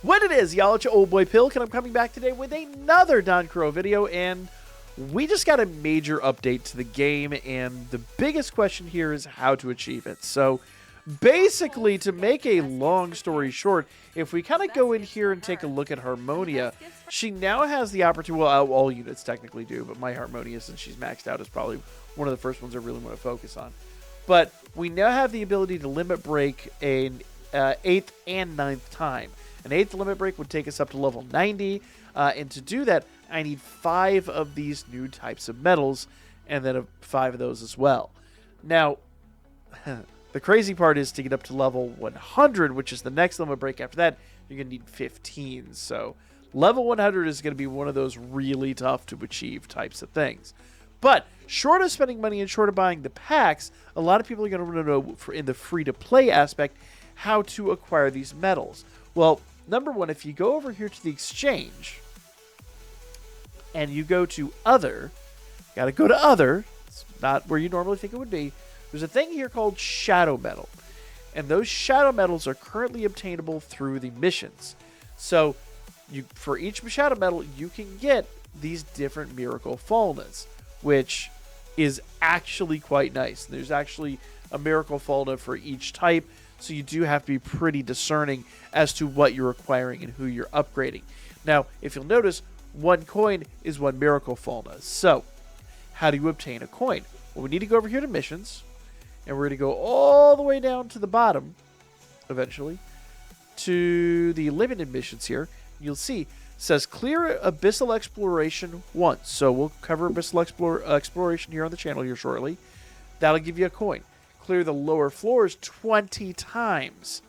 What it is, y'all, it's your old boy Pilk, and I'm coming back today with another DanChro video, and we just got a major update to the game, and the biggest question here is how to achieve it. So, basically, to make a long story short, if we kind of go in here and take a look at Harmonia, she now has the opportunity, well, all units technically do, but my Harmonia, since she's maxed out, is probably one of the first ones I really want to focus on. But we now have the ability to limit break an 8th and 9th time. An 8th limit break would take us up to level 90, and to do that, I need 5 of these new types of metals, and then 5 of those as well. Now, the crazy part is to get up to level 100, which is the next limit break after that, you're going to need 15. So, level 100 is going to be one of those really tough to achieve types of things. But, short of spending money and short of buying the packs, a lot of people are going to want to know, in the free-to-play aspect, how to acquire these metals. Well, number one, if you go over here to the exchange and you go to other, got to go to other, it's not where you normally think it would be. There's a thing here called shadow metal, and those shadow metals are currently obtainable through the missions. So for each shadow metal, you can get these different miracle faunas, which is actually quite nice. There's actually a miracle fauna for each type, so you do have to be pretty discerning as to what you're acquiring and who you're upgrading. Now, if you'll notice, 1 coin is 1 miracle fauna. So, how do you obtain a coin? Well, we need to go over here to missions, and we're going to go all the way down to the bottom, eventually, to the limited missions here. You'll see, it says clear Abyssal Exploration once. So, we'll cover Abyssal Exploration here on the channel here shortly. That'll give you a coin. Clear the lower floors 20 times.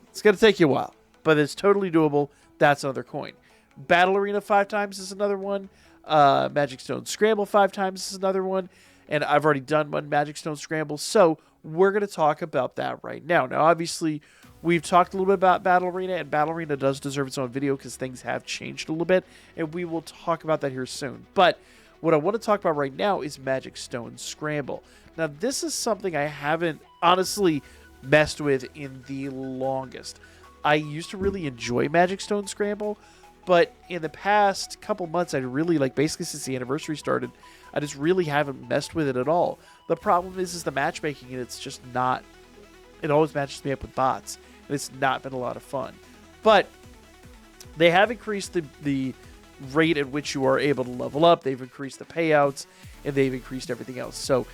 It's going to take you a while, but it's totally doable. That's another coin. Battle Arena 5 times is another one. Magic Stone Scramble 5 times is another one. And I've already done one Magic Stone Scramble, so we're going to talk about that right now. Now, obviously, we've talked a little bit about Battle Arena, and Battle Arena does deserve its own video because things have changed a little bit, and we will talk about that here soon. But what I want to talk about right now is Magic Stone Scramble. Now, this is something I haven't honestly messed with in the longest. I used to really enjoy Magic Stone Scramble, but in the past couple months, I really, basically since the anniversary started, I just really haven't messed with it at all. The problem is the matchmaking, and it's just not, it always matches me up with bots, and it's not been a lot of fun. But they have increased the rate at which you are able to level up, they've increased the payouts, and they've increased everything else. So,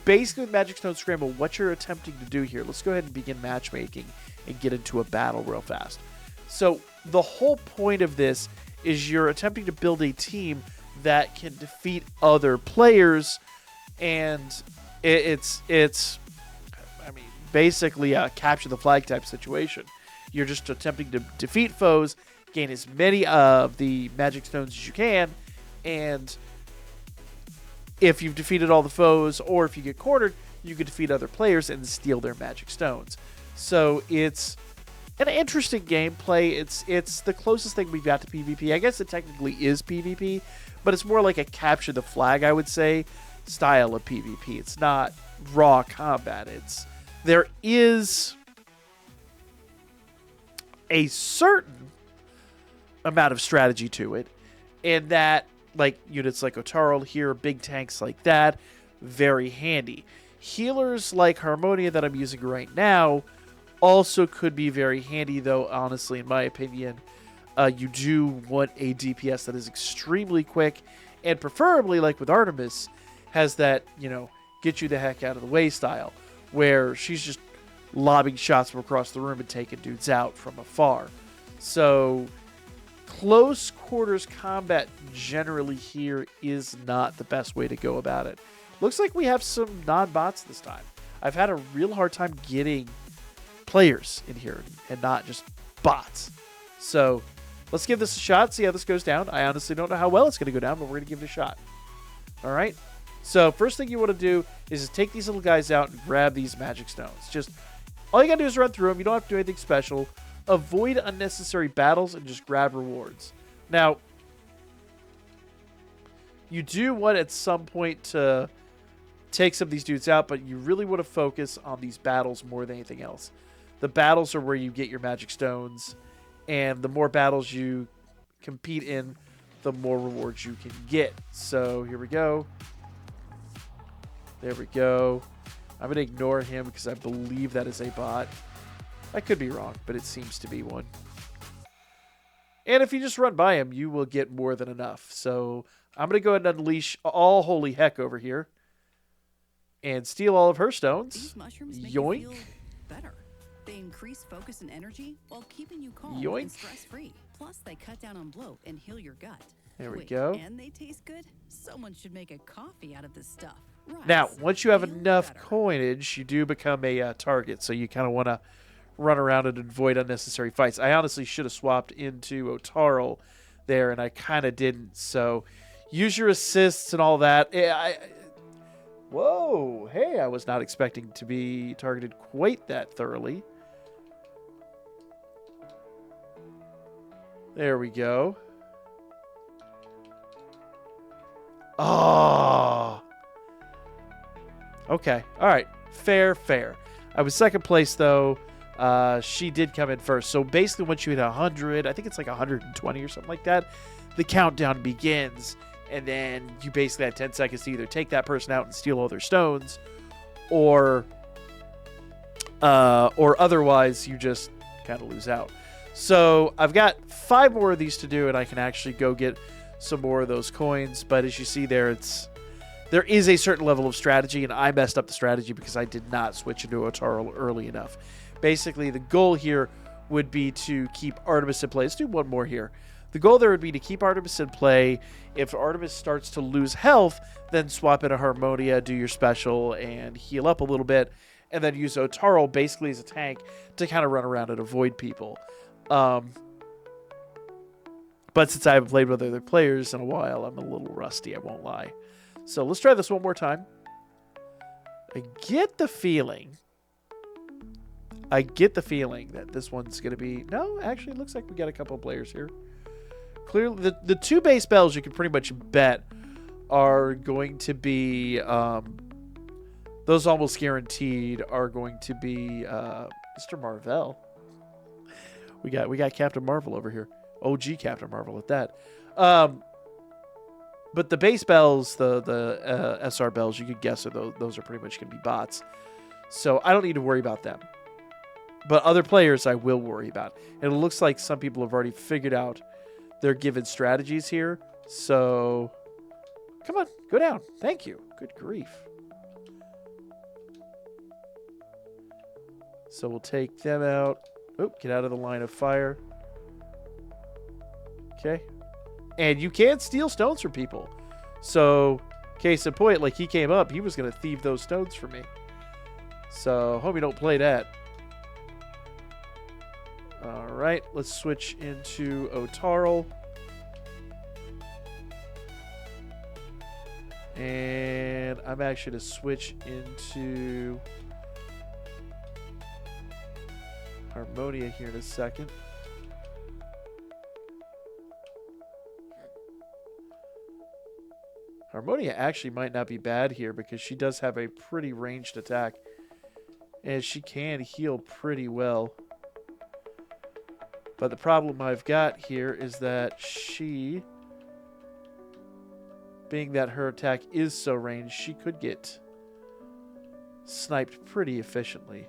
basically with Magic Stone Scramble, what you're attempting to do here, let's go ahead and begin matchmaking and get into a battle real fast. So the whole point of this is you're attempting to build a team that can defeat other players, and it's I mean, basically a capture the flag type situation. You're just attempting to defeat foes, gain as many of the magic stones as you can, and if you've defeated all the foes, or if you get cornered, you can defeat other players and steal their magic stones. So it's an interesting gameplay. It's the closest thing we've got to PvP. I guess it technically is PvP, but it's more like a capture the flag, I would say, style of PvP. It's not raw combat. There is a certain amount of strategy to it, and that, like units like Otaro here, big tanks like that, very handy. Healers like Harmonia that I'm using right now also could be very handy, though, honestly, in my opinion. You do want a DPS that is extremely quick, and preferably, like with Artemis, has that, get you the heck out of the way style, where she's just lobbing shots from across the room and taking dudes out from afar. So close quarters combat generally here is not the best way to go about it. Looks like we have some non-bots this time. I've had a real hard time getting players in here and not just bots. So let's give this a shot, see how this goes down. I honestly don't know how well it's going to go down, but we're going to give it a shot. All right. So first thing you want to do is take these little guys out and grab these magic stones. Just all you got to do is run through them. You don't have to do anything special. Avoid unnecessary battles and just grab rewards. Now, you do want at some point to take some of these dudes out, but you really want to focus on these battles more than anything else. The battles are where you get your magic stones, And the more battles you compete in, the more rewards you can get. So here we go. There we go. I'm going to ignore him because I believe that is a bot. I could be wrong, but it seems to be one. And if you just run by him, you will get more than enough. So I'm going to go ahead and unleash all holy heck over here. And steal all of her stones. These mushrooms make Yoink. you feel better. They increase focus and energy while keeping you calm Yoink. and stress-free. Plus, they cut down on bloat and heal your gut. There we Wait, go. And they taste good? Someone should make a coffee out of this stuff. Rise, Now, once you have feel enough better. coinage, you do become a target. So you kind of want to run around and avoid unnecessary fights. I honestly should have swapped into Otarl there, and I kind of didn't. So use your assists and all that. Whoa. Hey, I was not expecting to be targeted quite that thoroughly. There we go. Oh. Okay. All right. Fair. I was second place, though. She did come in first. So basically, once you hit 100, I think it's like 120 or something like that, the countdown begins. And then you basically have 10 seconds to either take that person out and steal all their stones, or otherwise you just kind of lose out. So I've got 5 more of these to do, and I can actually go get some more of those coins. But as you see there, there is a certain level of strategy, and I messed up the strategy because I did not switch into Otarl early enough. Basically, the goal here would be to keep Artemis in play. Let's do one more here. The goal there would be to keep Artemis in play. If Artemis starts to lose health, then swap into Harmonia, do your special, and heal up a little bit, and then use Otarl basically as a tank to kind of run around and avoid people. But since I haven't played with other players in a while, I'm a little rusty, I won't lie. So let's try this one more time. I get the feeling that this one's going to be... No, actually, it looks like we got a couple of players here. Clearly, the 2 base spells you can pretty much bet are going to be... those almost guaranteed are going to be Mr. Marvel. We got Captain Marvel over here. OG Captain Marvel at that. But the base bells, the SR bells, you could guess those are pretty much going to be bots. So I don't need to worry about them. But other players I will worry about. And it looks like some people have already figured out their given strategies here. So come on, go down. Thank you. Good grief. So we'll take them out. Oh, get out of the line of fire. Okay. And you can steal stones from people. So, case in point, like he came up, he was going to thieve those stones from me. So, hope you don't play that. Alright, let's switch into Otarl. And I'm actually going to switch into Harmonia here in a second. Harmonia actually might not be bad here because she does have a pretty ranged attack. And she can heal pretty well. But the problem I've got here is that she, being that her attack is so ranged, she could get sniped pretty efficiently.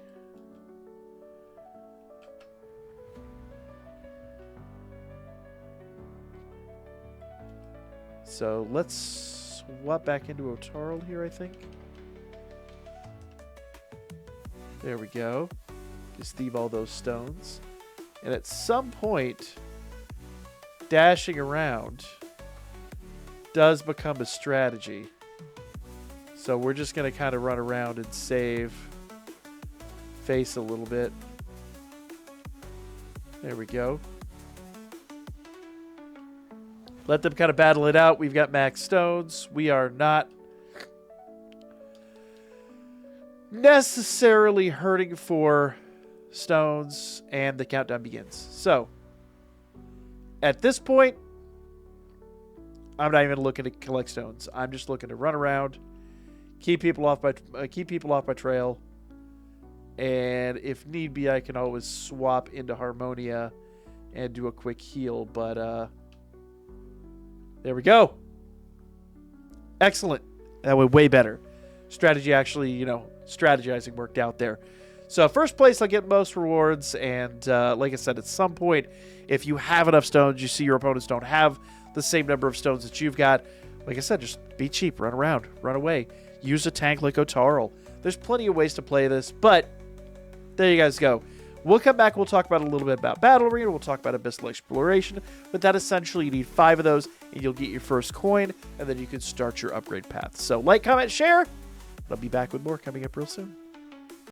So let's swap back into Otarl here, I think. There we go. Just thieve all those stones. And at some point, dashing around does become a strategy. So we're just going to kind of run around and save face a little bit. There we go. Let them kind of battle it out. We've got max stones. We are not necessarily hurting for stones, and the countdown begins. So, at this point, I'm not even looking to collect stones. I'm just looking to run around, keep people off my trail, and if need be, I can always swap into Harmonia and do a quick heal. But there we go. Excellent. That went way better. Strategy actually, strategizing worked out there. So first place, I'll get most rewards. And like I said, at some point, if you have enough stones, you see your opponents don't have the same number of stones that you've got. Like I said, just be cheap, run around, run away. Use a tank like Otarl. There's plenty of ways to play this, but there you guys go. We'll come back. We'll talk about a little bit about Battle Arena. We'll talk about Abyssal Exploration. But that essentially, you need 5 of those, and you'll get your first coin, and then you can start your upgrade path. So like, comment, share. I'll be back with more coming up real soon.